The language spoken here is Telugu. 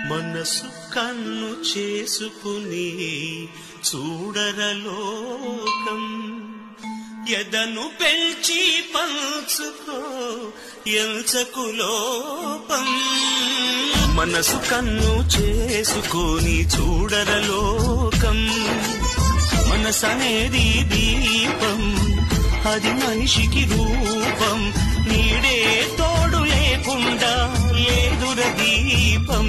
మనసు కన్ను చేసుకుని చూడరలోకం ఎదను పెంచి పంచుకో ఎంచకు లోపం మనసు కన్ను చేసుకుని చూడరలోకం మనసనేది దీపం అది మనిషికి రూపం నీడే తోడు లేకుండా లేదుర దీపం